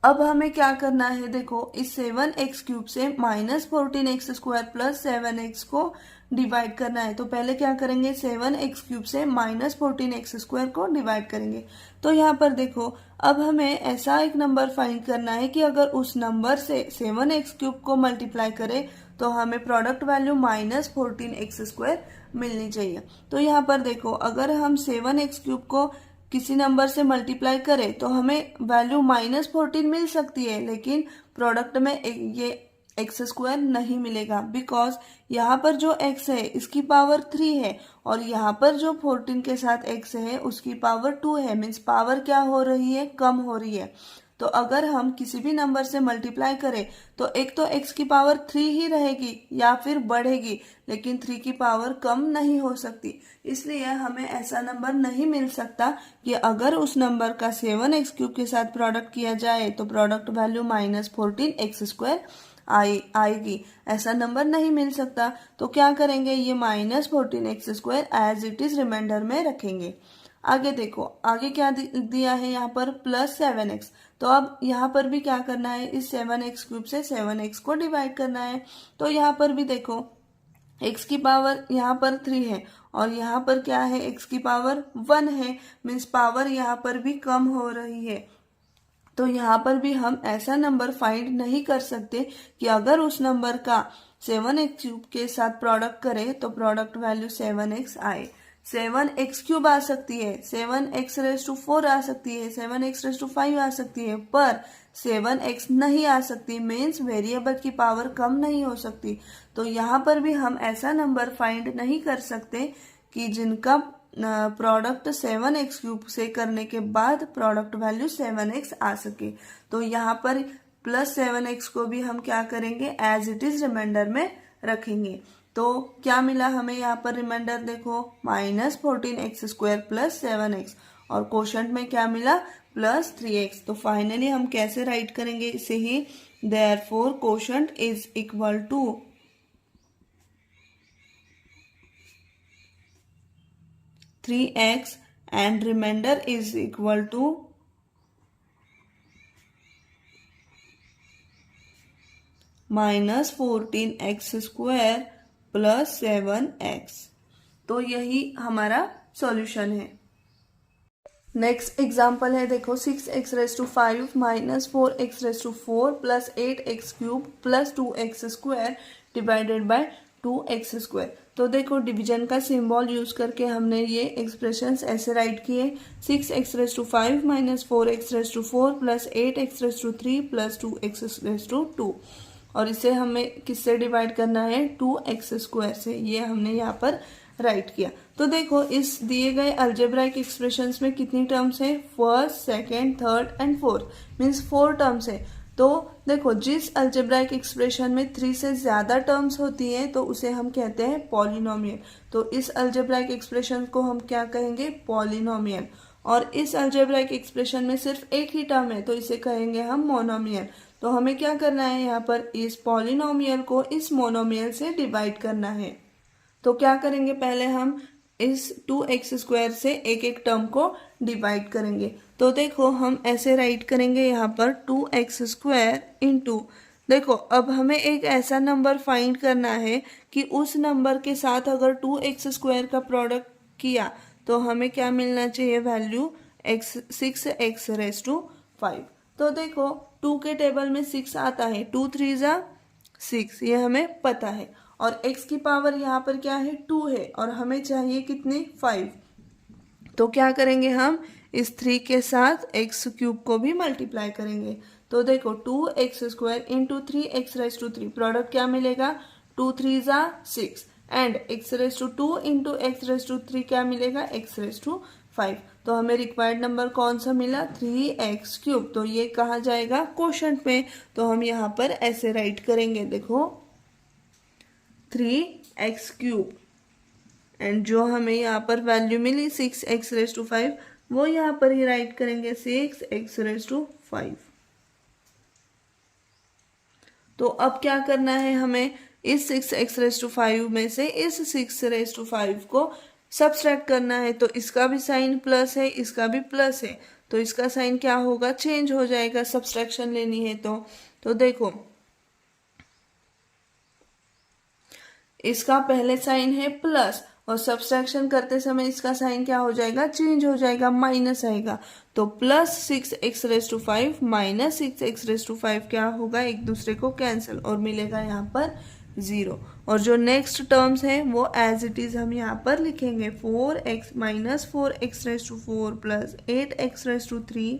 अब हमें क्या करना है, देखो इस 7x³ से -14x² + 7x को डिवाइड करना है। तो पहले क्या करेंगे, 7x³ से -14x² को डिवाइड करेंगे। तो यहाँ पर देखो अब हमें ऐसा एक नंबर फाइंड करना है कि अगर उस नंबर से 7x³ को मल्टीप्लाई करें तो हमें प्रोडक्ट वैल्यू -14x² मिलनी चाहिए। तो यहाँ पर देखो अगर हम 7x³ को किसी नंबर से मल्टीप्लाई करें तो हमें वैल्यू -14 मिल सकती है, लेकिन प्रोडक्ट में ये x² नहीं मिलेगा, बिकॉज यहाँ पर जो x है इसकी पावर 3 है और यहाँ पर जो 14 के साथ x है उसकी पावर 2 है, मीन्स पावर क्या हो रही है, कम हो रही है। तो अगर हम किसी भी नंबर से मल्टीप्लाई करें तो एक तो x की पावर 3 ही रहेगी या फिर बढ़ेगी, लेकिन 3 की पावर कम नहीं हो सकती। इसलिए हमें ऐसा नंबर नहीं मिल सकता कि अगर उस नंबर का 7x³ के साथ प्रोडक्ट किया जाए तो प्रोडक्ट वैल्यू -14x² आएगी, ऐसा नंबर नहीं मिल सकता। तो क्या करेंगे, ये -14x² as it is reminder में रखेंगे। आगे देखो आगे क्या दिया है यहाँ पर, +7x। तो अब यहाँ पर भी क्या करना है, इस 7x³ से 7x को डिवाइड करना है। तो यहाँ पर भी देखो x की पावर यहाँ पर 3 है और यहाँ पर क्या है, x की पावर 1 है, मीन्स पावर यहाँ पर भी कम हो रही है। तो यहाँ पर भी हम ऐसा नंबर फाइंड नहीं कर सकते कि अगर उस नंबर का 7x³ के साथ प्रोडक्ट करें तो प्रोडक्ट वैल्यू 7x आए। 7x³ आ सकती है, 7x⁴ आ सकती है, 7x⁵ आ सकती है, पर 7x नहीं आ सकती, मीन्स वेरिएबल की पावर कम नहीं हो सकती। तो यहाँ पर भी हम ऐसा नंबर फाइंड नहीं कर सकते कि जिनका प्रोडक्ट 7x³ से करने के बाद प्रोडक्ट वैल्यू 7x आ सके। तो यहाँ पर +7x को भी हम क्या करेंगे, एज इट इज रिमाइंडर में रखेंगे। तो क्या मिला हमें यहाँ पर रिमाइंडर, देखो -14x² + 7x, और क्वोशंट में क्या मिला, +3x। तो फाइनली हम कैसे राइट करेंगे इसे ही, therefore quotient is equal to (3x) and remainder is equal to -14x² + 7x। तो यही हमारा सॉल्यूशन है। नेक्स्ट एग्जाम्पल है, देखो 6x⁵ -4x⁴ + 8x³ + 2x² divided by 2x²। तो देखो डिवीजन का सिंबल यूज करके हमने ये एक्सप्रेशंस ऐसे राइट किए, 6x⁵ -4x⁴ + 8x⁵ + 2x², और इसे हमें किससे डिवाइड करना है, 2x² से। ये हमने यहाँ पर राइट किया। तो देखो इस दिए गए अल्जेब्राइक एक्सप्रेशंस में कितनी टर्म्स है, first, second, third and fourth, means 4 terms है। तो देखो जिस अल्जेब्राइक एक्सप्रेशन में 3 से ज्यादा टर्म्स होती हैं तो उसे हम कहते हैं पॉलिनोमियल। तो इस अल्जेब्राइक एक्सप्रेशन को हम क्या कहेंगे, पॉलिनोमियल। और इस अल्जेब्राइक एक्सप्रेशन में सिर्फ एक ही टर्म है तो इसे कहेंगे हम मोनोमियल। तो हमें क्या करना है, यहाँ पर इस पॉलिनोमियल को इस मोनोमियल से डिवाइड करना है। तो क्या करेंगे, पहले हम इस 2x² से एक एक टर्म को डिवाइड करेंगे। तो देखो हम ऐसे राइट करेंगे यहाँ पर 2x² इंटू, देखो अब हमें एक ऐसा नंबर फाइंड करना है कि उस नंबर के साथ अगर 2x² का प्रोडक्ट किया तो हमें क्या मिलना चाहिए, वैल्यू 6x⁵ तो देखो 2 के टेबल में 6 आता है, 2 3 ज़ा 6, ये हमें पता है। और x की पावर यहाँ पर क्या है, 2 है, और हमें चाहिए कितने, 5। तो क्या करेंगे, हम इस 3 के साथ x³ को भी मल्टीप्लाई करेंगे। तो देखो 2x² इंटू 3x⁵, प्रोडक्ट क्या मिलेगा, 2 3 ज़ा 6, एंड x⁵2 इंटू x⁵3 क्या मिलेगा, x⁵5। तो हमें रिक्वायर्ड नंबर कौन सा मिला, 3x³। तो ये कहाँ जाएगा, क्वोशंट में। तो हम यहाँ पर ऐसे राइट करेंगे, देखो 3x³ एंड जो हमें यहाँ पर वैल्यू मिली 6x⁵ वो यहाँ पर ही राइट करेंगे 6x⁵। तो अब क्या करना है हमें, इस 6x⁵ में से इस 6⁵ को सब्सट्रैक्ट करना है। तो इसका भी साइन प्लस है, इसका भी प्लस है, तो इसका साइन क्या होगा, चेंज हो जाएगा, सब्सट्रैक्शन लेनी है तो देखो इसका पहले साइन है प्लस और सब्सट्रैक्शन करते समय इसका साइन क्या हो जाएगा, चेंज हो जाएगा, माइनस आएगा। तो प्लस 6x⁵ माइनस 6x⁵ क्या होगा, एक दूसरे को कैंसिल और मिलेगा यहाँ पर 0। और जो नेक्स्ट टर्म्स है वो एज इट इज हम यहाँ पर लिखेंगे 4x minus 4x⁴ plus 8x⁵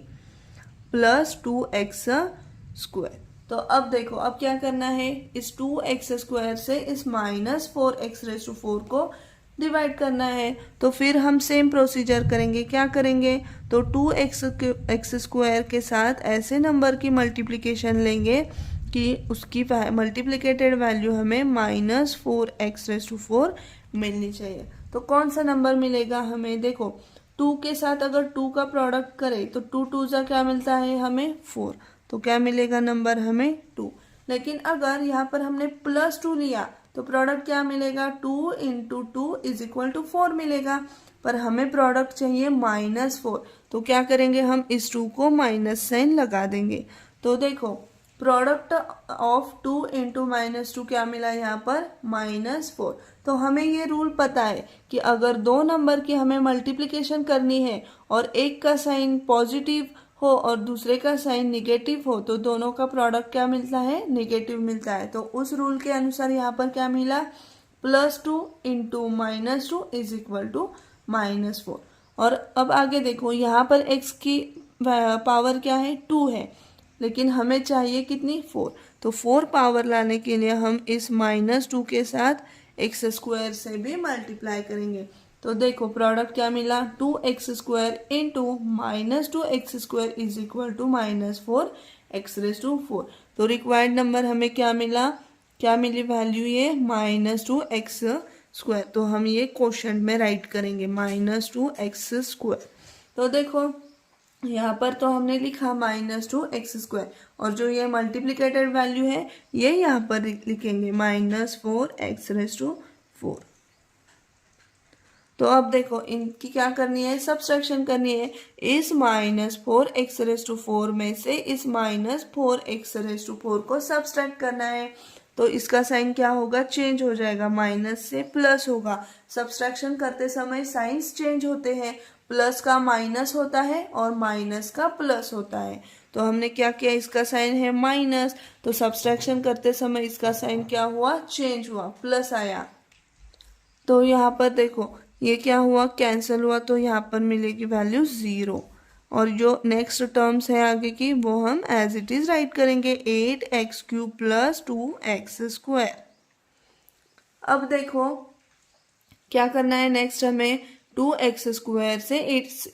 plus 2x²। तो अब देखो अब क्या करना है, इस 2x² से इस माइनस 4x⁴ को डिवाइड करना है। तो फिर हम सेम प्रोसीजर करेंगे, क्या करेंगे, तो 2x² के साथ ऐसे नंबर की मल्टीप्लिकेशन लेंगे कि उसकी मल्टीप्लिकेटेड वैल्यू हमें माइनस 4x⁴ मिलनी चाहिए। तो कौन सा नंबर मिलेगा हमें, देखो 2 के साथ अगर 2 का प्रोडक्ट करें तो 2 2 जा क्या मिलता है हमें 4, तो क्या मिलेगा नंबर हमें 2। लेकिन अगर यहाँ पर हमने +2 लिया तो प्रोडक्ट क्या मिलेगा, 2 × 2 = 4 मिलेगा, पर हमें प्रोडक्ट चाहिए -4। तो क्या करेंगे, हम इस 2 को माइनस साइन लगा देंगे। तो देखो प्रोडक्ट ऑफ 2 × -2 क्या मिला यहाँ पर -4। तो हमें ये रूल पता है कि अगर दो नंबर की हमें मल्टीप्लिकेशन करनी है और एक का साइन पॉजिटिव हो और दूसरे का साइन निगेटिव हो तो दोनों का प्रोडक्ट क्या मिलता है, नेगेटिव मिलता है। तो उस रूल के अनुसार यहाँ पर क्या मिला, +2 × -2 = -4। और अब आगे देखो यहाँ पर x की पावर क्या है, 2 है, लेकिन हमें चाहिए कितनी, 4। तो 4 पावर लाने के लिए हम इस -2 के साथ x² से भी मल्टीप्लाई करेंगे। तो देखो प्रोडक्ट क्या मिला, 2x² × -2x² = -4x⁴। तो रिक्वायर्ड नंबर हमें क्या मिला, क्या मिली वैल्यू, ये -2x²। तो हम ये क्वोशंट में राइट करेंगे -2x²। तो देखो यहाँ पर तो हमने लिखा -2x² और जो ये मल्टीप्लिकेटेड वैल्यू है ये यहाँ पर लिखेंगे -4x⁴। तो अब देखो इनकी क्या करनी है, सब्सट्रैक्शन करनी है। इस -4x⁴ में से इस -4x⁴ को सब्सट्रैक्ट करना है। तो इसका साइन क्या होगा, चेंज हो जाएगा, माइनस से प्लस होगा। सब्सट्रैक्शन करते समय साइंस चेंज होते हैं, प्लस का माइनस होता है और माइनस का प्लस होता है। तो हमने क्या किया, इसका साइन है माइनस, तो सब्सट्रैक्शन करते समय इसका साइन क्या हुआ, चेंज हुआ, प्लस आया। तो यहाँ पर देखो ये क्या हुआ, कैंसिल हुआ, तो यहाँ पर मिलेगी वैल्यू 0। और जो नेक्स्ट टर्म्स है आगे की वो हम एज इट इज राइट करेंगे 8x³ + 2x²। अब देखो क्या करना है, नेक्स्ट हमें 2x² से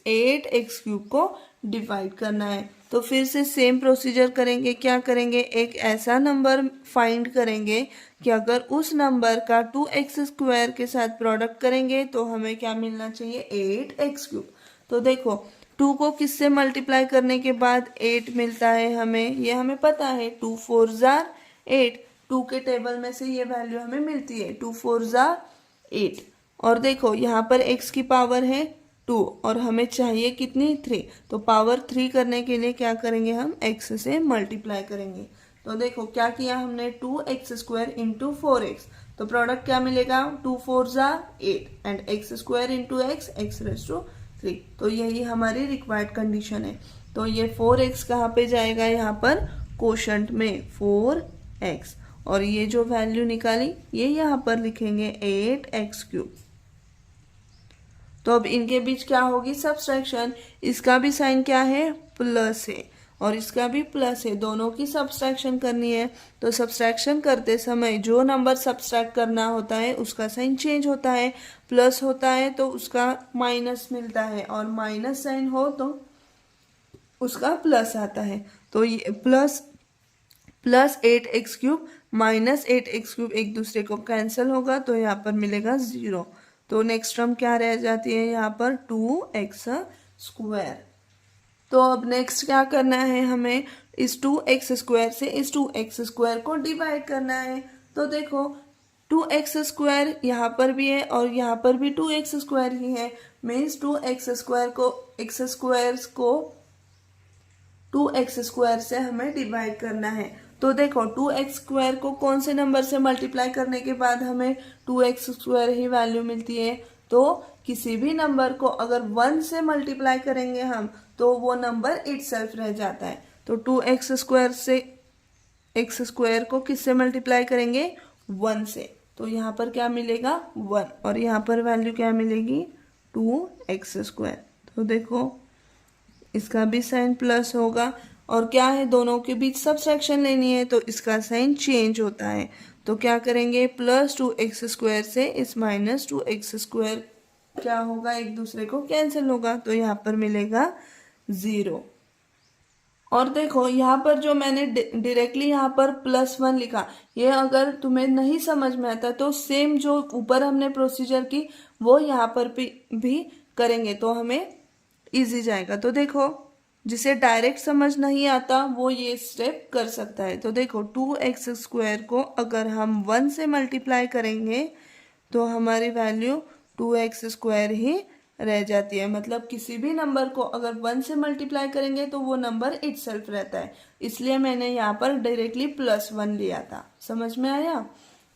8x³ को डिवाइड करना है। तो फिर से सेम प्रोसीजर करेंगे, क्या करेंगे, एक ऐसा नंबर फाइंड करेंगे कि अगर उस नंबर का 2x² के साथ प्रोडक्ट करेंगे तो हमें क्या मिलना चाहिए, 8x³। तो देखो 2 को किससे मल्टीप्लाई करने के बाद 8 मिलता है हमें, ये हमें पता है, 2 4 = 8। 2 के टेबल में से ये वैल्यू हमें मिलती है, 2 4 = 8। और देखो यहाँ पर x की पावर है 2 और हमें चाहिए कितनी, 3। तो पावर 3 करने के लिए क्या करेंगे, हम x से मल्टीप्लाई करेंगे। तो देखो क्या किया हमने, 2x² × 4x, तो प्रोडक्ट क्या मिलेगा, 2 4 = 8 एंड x² × x x⁵। तो यही हमारी रिक्वायर्ड कंडीशन है। तो ये 4x कहाँ पे जाएगा, यहाँ पर क्वोशंट में 4x, और ये जो वैल्यू निकाली ये यहाँ पर लिखेंगे 8x³। तो अब इनके बीच क्या होगी, सब्सट्रैक्शन। इसका भी साइन क्या है, प्लस है, और इसका भी प्लस है, दोनों की सब्सट्रैक्शन करनी है। तो सब्सट्रैक्शन करते समय जो नंबर सब्सट्रैक्ट करना होता है उसका साइन चेंज होता है, प्लस होता है तो उसका माइनस मिलता है, और माइनस साइन हो तो उसका प्लस आता है। तो ये प्लस 8x³ -8x³ एक दूसरे को कैंसिल होगा तो यहाँ पर मिलेगा 0। तो नेक्स्ट टर्म क्या रह जाती है यहाँ पर 2x²। तो अब नेक्स्ट क्या करना है, हमें इस 2x² से इस 2x² को डिवाइड करना है। तो देखो 2x² यहाँ पर भी है और यहाँ पर भी 2x² ही है, मीन्स 2x² को x² 2x² से हमें डिवाइड करना है। तो देखो 2x² को कौन से नंबर से मल्टीप्लाई करने के बाद हमें 2x² ही वैल्यू मिलती है। तो किसी भी नंबर को अगर 1 से मल्टीप्लाई करेंगे हम तो वो नंबर इटसेल्फ रह जाता है। तो 2x² से x² को किससे मल्टीप्लाई करेंगे, 1 से। तो यहाँ पर क्या मिलेगा 1 और यहाँ पर वैल्यू क्या मिलेगी 2x²। तो देखो इसका भी साइन प्लस होगा और क्या है, दोनों के बीच सबट्रैक्शन लेनी है तो इसका साइन चेंज होता है। तो क्या करेंगे, +2x² से इस -2x² क्या होगा, एक दूसरे को कैंसिल होगा तो यहाँ पर मिलेगा 0। और देखो यहाँ पर जो मैंने डायरेक्टली यहाँ पर +1 लिखा, ये अगर तुम्हें नहीं समझ में आता तो सेम जो ऊपर हमने प्रोसीजर की वो यहाँ पर भी करेंगे तो हमें इजी जाएगा। तो देखो जिसे डायरेक्ट समझ नहीं आता वो ये स्टेप कर सकता है। तो देखो 2x² को अगर हम 1 से मल्टीप्लाई करेंगे तो हमारी वैल्यू 2x² ही रह जाती है। मतलब किसी भी नंबर को अगर 1 से मल्टीप्लाई करेंगे तो वो नंबर इटसेल्फ रहता है, इसलिए मैंने यहाँ पर डायरेक्टली +1 लिया था। समझ में आया।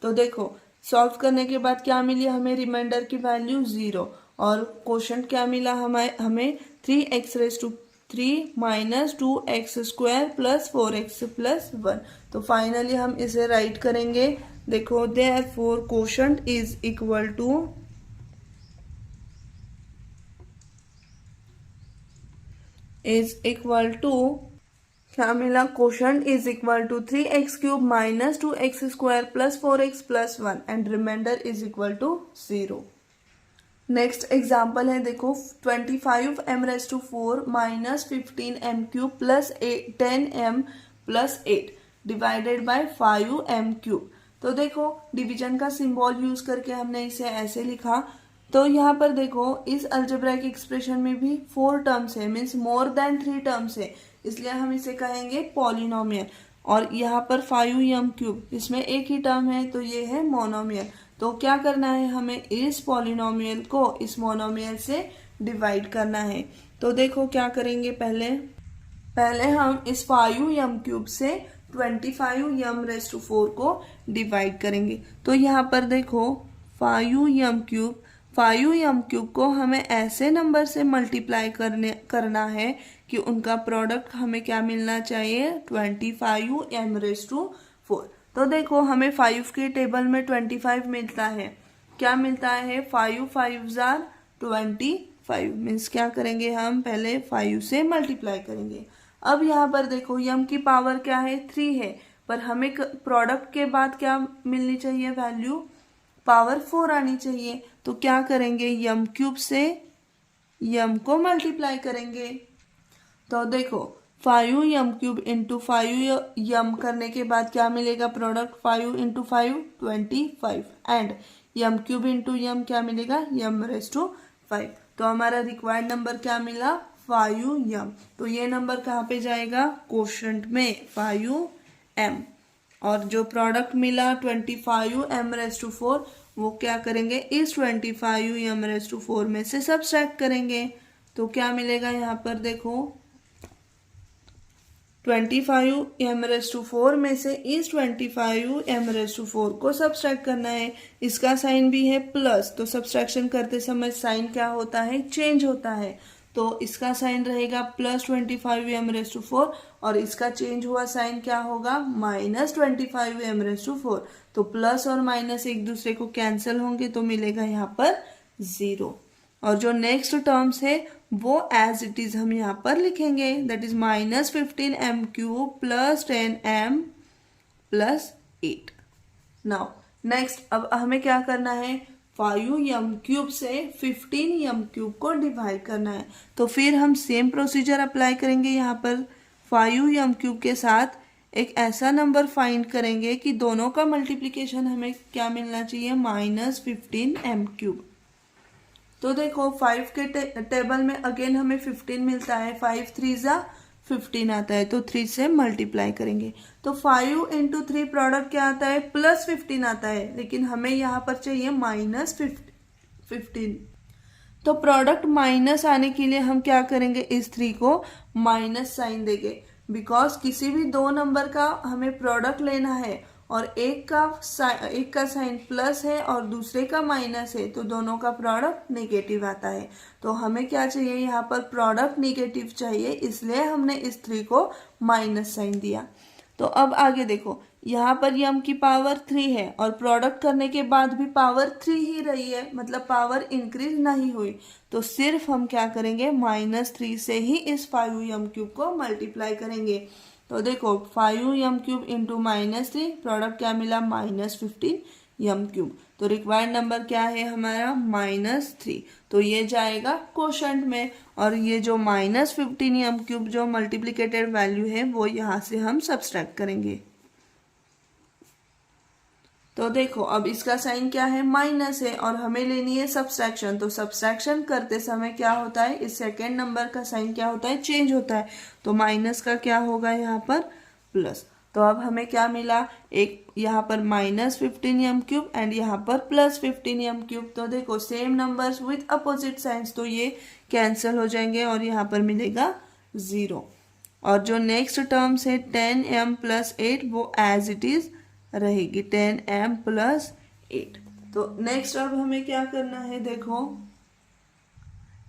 तो देखो सॉल्व करने के बाद क्या मिली हमें, रिमाइंडर की वैल्यू 0 और क्वोशंट क्या मिला हमें 3x³ -2x² + 4x + 1। तो फाइनली हम इसे राइट करेंगे। देखो therefore quotient is equal to क्या मिला, quotient is equal to 3x³ -2x² + 4x + 1 and remainder is equal to 0। Next example है, देखो 25m⁴ -15m³ + 10m + 8 divided by 5m³। तो देखो डिवीजन का सिंबल यूज करके हमने इसे ऐसे लिखा। तो यहाँ पर देखो इस अलजेब्राइक एक्सप्रेशन में भी 4 टर्म्स है, मीन्स मोर देन 3 टर्म्स है, इसलिए हम इसे कहेंगे पॉलिनोमियल। और यहाँ पर 5m³ इसमें एक ही टर्म है तो ये है मोनोमियल। तो क्या करना है, हमें इस पॉलिनोमियल को इस मोनोमियल से डिवाइड करना है। तो देखो क्या करेंगे, पहले हम इस 5m³ से 25m⁴ को डिवाइड करेंगे। तो यहाँ पर देखो 5m³ को हमें ऐसे नंबर से मल्टीप्लाई करना है कि उनका प्रोडक्ट हमें क्या मिलना चाहिए, 25m⁴। तो देखो हमें 5 के टेबल में 25 मिलता है, क्या मिलता है 5 5s are 25, मीन्स क्या करेंगे हम पहले 5 से मल्टीप्लाई करेंगे। अब यहाँ पर देखो यम की पावर क्या है 3 है, पर हमें प्रोडक्ट के बाद क्या मिलनी चाहिए, वैल्यू पावर 4 आनी चाहिए। तो क्या करेंगे, m³ से m को मल्टीप्लाई करेंगे। तो देखो 5m³ इंटू 5m करने के बाद क्या मिलेगा, product 5 × 5 25 and m³ into m क्या मिलेगा, m⁵। तो हमारा रिक्वायर्ड नंबर क्या मिला, 5m। तो ये नंबर कहाँ पे जाएगा, क्वोशंट में 5m। और जो प्रोडक्ट मिला 25m⁴ वो क्या करेंगे, इस 25m⁴ में से सब्ट्रैक्ट करेंगे। तो क्या मिलेगा यहाँ पर देखो 25m⁴ में से इस 25m⁴ को सब्ट्रैक्ट करना है। इसका साइन भी है प्लस, तो सब्ट्रैक्शन करते समय साइन क्या होता है, चेंज होता है। तो इसका साइन रहेगा +25m⁴ और इसका चेंज हुआ साइन क्या होगा, -25m⁴। तो प्लस और माइनस एक दूसरे को कैंसिल होंगे तो मिलेगा यहाँ पर 0। और जो नेक्स्ट टर्म्स है वो एज इट इज हम यहाँ पर लिखेंगे, that is -15m³ + 10m + 8। Now next अब हमें क्या करना है, 5m³ से 15m³ को डिवाइड करना है। तो फिर हम सेम प्रोसीजर अप्लाई करेंगे, यहाँ पर 5m³ के साथ एक ऐसा नंबर फाइंड करेंगे कि दोनों का मल्टीप्लिकेशन हमें क्या मिलना चाहिए, -15m³। तो देखो 5 के टेबल में अगेन हमें 15 मिलता है, 5 3 ज़ा 15 आता है, तो 3 से मल्टीप्लाई करेंगे तो 5 × 3 प्रोडक्ट क्या आता है, +15 आता है, लेकिन हमें यहाँ पर चाहिए -15। तो प्रोडक्ट माइनस आने के लिए हम क्या करेंगे, इस 3 को माइनस साइन देंगे, बिकॉज किसी भी दो नंबर का हमें प्रोडक्ट लेना है और एक का साइन प्लस है और दूसरे का माइनस है, तो दोनों का प्रोडक्ट नेगेटिव आता है। तो हमें क्या चाहिए, यहाँ पर प्रोडक्ट नेगेटिव चाहिए, इसलिए हमने इस 3 को माइनस साइन दिया। तो अब आगे देखो, यहाँ पर यम की पावर 3 है और प्रोडक्ट करने के बाद भी पावर 3 ही रही है, मतलब पावर इंक्रीज नहीं हुई। तो सिर्फ हम क्या करेंगे, -3 से ही इस 5m³ को मल्टीप्लाई करेंगे। तो देखो 5m³ इंटू -3, प्रोडक्ट क्या मिला, -15m³। तो रिक्वायर्ड नंबर क्या है हमारा, -3। तो ये जाएगा क्वोशंट में, और ये जो -15m³ जो मल्टीप्लिकेटेड वैल्यू है वो यहाँ से हम सब्सट्रैक्ट करेंगे। तो देखो अब इसका साइन क्या है, माइनस है, और हमें लेनी है सब्सट्रैक्शन। तो सब्सट्रैक्शन करते समय क्या होता है, इस सेकेंड नंबर का साइन क्या होता है, चेंज होता है। तो माइनस का क्या होगा यहाँ पर, प्लस। तो अब हमें क्या मिला, एक यहाँ पर -15m³ एंड यहाँ पर +15m³। तो देखो same numbers with opposite signs, तो ये कैंसिल हो जाएंगे और यहाँ पर मिलेगा 0। और जो नेक्स्ट टर्म्स है 10m + 8 वो एज इट इज रहेगी, 10m + 8। तो नेक्स्ट अब हमें क्या करना है, देखो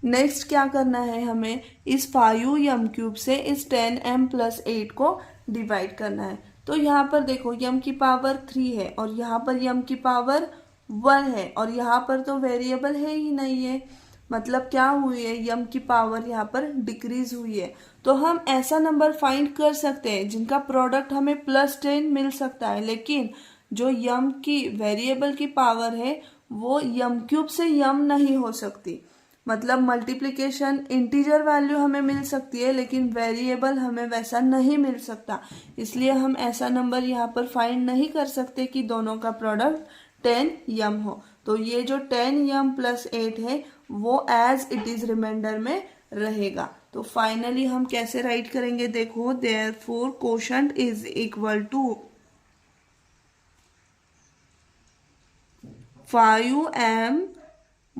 नेक्स्ट क्या करना है, हमें इस 5m³ से इस 10m + 8 को डिवाइड करना है। तो यहाँ पर देखो m की पावर 3 है और यहाँ पर m की पावर 1 है, और यहाँ पर तो वेरिएबल है ही नहीं है, मतलब क्या हुई है, m की पावर यहाँ पर डिक्रीज हुई है। तो हम ऐसा नंबर फाइंड कर सकते हैं जिनका प्रोडक्ट हमें +10 मिल सकता है, लेकिन जो m की वेरिएबल की पावर है वो m³ से m नहीं हो सकती। मतलब मल्टीप्लिकेशन इंटीजर वैल्यू हमें मिल सकती है, लेकिन वेरिएबल हमें वैसा नहीं मिल सकता, इसलिए हम ऐसा नंबर यहाँ पर फाइंड नहीं कर सकते कि दोनों का प्रोडक्ट 10m हो। तो ये जो 10m + 8 है वो एज इट इज रिमाइंडर में रहेगा। तो फाइनली हम कैसे राइट करेंगे, देखो therefore quotient is equal to 5m -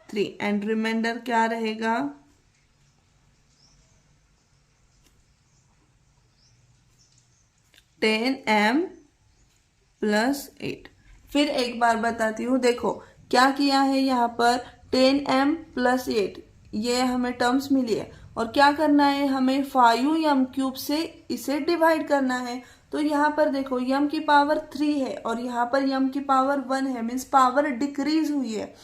3 and remainder क्या रहेगा, 10m + 8। फिर एक बार बताती हूँ, देखो क्या किया है, यहाँ पर 10m + 8 ये हमें टर्म्स मिली है, और क्या करना है, हमें 5m³ से इसे डिवाइड करना है। तो यहाँ पर देखो m की पावर 3 है और यहाँ पर m की पावर 1 है, मीन्स पावर डिक्रीज हुई है।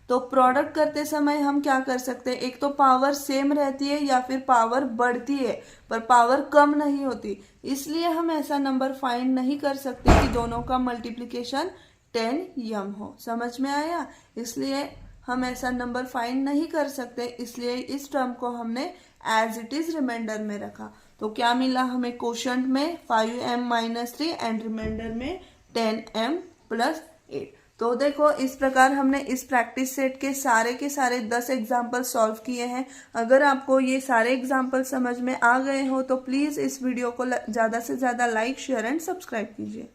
तो प्रोडक्ट करते समय हम क्या कर सकते हैं, एक तो पावर सेम रहती है या फिर पावर बढ़ती है, पर पावर कम नहीं होती, इसलिए हम ऐसा नंबर फाइंड नहीं कर सकते कि दोनों का मल्टीप्लिकेशन 10m हो। समझ में आया, इसलिए हम ऐसा नंबर फाइंड नहीं कर सकते, इसलिए इस टर्म को हमने एज इट इज रिमाइंडर में रखा। तो क्या मिला हमें, क्वोशंट में 5m - 3 एंड रिमाइंडर में 10m + 8। तो देखो इस प्रकार हमने इस प्रैक्टिस सेट के सारे 10 एग्जाम्पल सॉल्व किए हैं। अगर आपको ये सारे एग्जाम्पल समझ में आ गए हो तो प्लीज़ इस वीडियो को ज़्यादा से ज़्यादा लाइक, शेयर एंड सब्सक्राइब कीजिए।